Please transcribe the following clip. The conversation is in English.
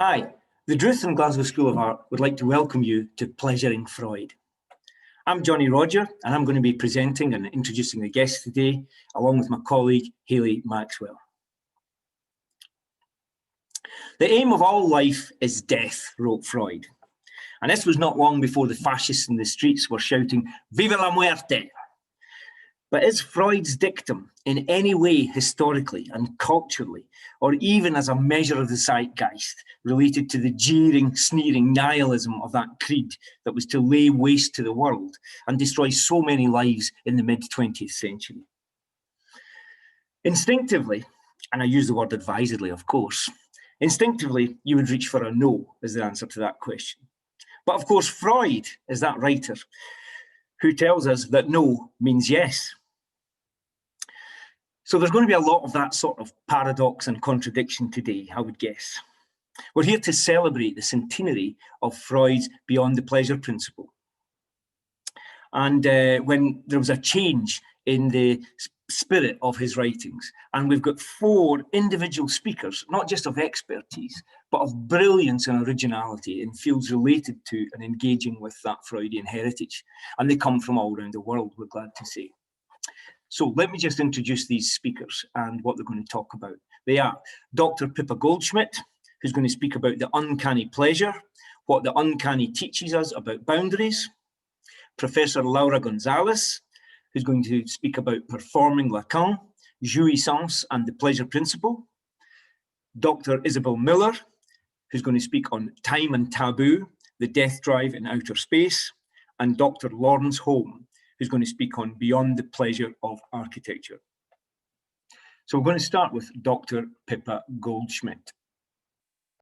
Hi, the Drouth and Glasgow School of Art would like to welcome you to Pleasuring Freud. I'm Johnny Rodger, and I'm going to be presenting and introducing the guests today, along with my colleague, Hayley Maxwell. The aim of all life is death, wrote Freud. And this was not long before the fascists in the streets were shouting, "Viva la muerte!" But is Freud's dictum in any way historically and culturally, or even as a measure of the zeitgeist, related to the jeering, sneering nihilism of that creed that was to lay waste to the world and destroy so many lives in the mid-20th century? Instinctively, and I use the word advisedly, of course, instinctively, you would reach for a no as the answer to that question. But of course, Freud is that writer who tells us that no means yes. So there's going to be a lot of that sort of paradox and contradiction today, I would guess. We're here to celebrate the centenary of Freud's Beyond the Pleasure principle. And when there was a change in the spirit of his writings, and we've got 4 individual speakers, not just of expertise, but of brilliance and originality in fields related to and engaging with that Freudian heritage. And they come from all around the world, we're glad to say. So let me just introduce these speakers and what they're going to talk about. They are Dr. Pippa Goldschmidt, who's going to speak about the uncanny pleasure, what the uncanny teaches us about boundaries. Professor Laura Gonzalez, who's going to speak about performing Lacan, jouissance and the pleasure principle. Dr. Isabel Miller, who's going to speak on time and taboo, the death drive in outer space. And Dr. Lawrence Holm, who's going to speak on Beyond the Pleasure of Architecture. So we're going to start with Dr. Pippa Goldschmidt.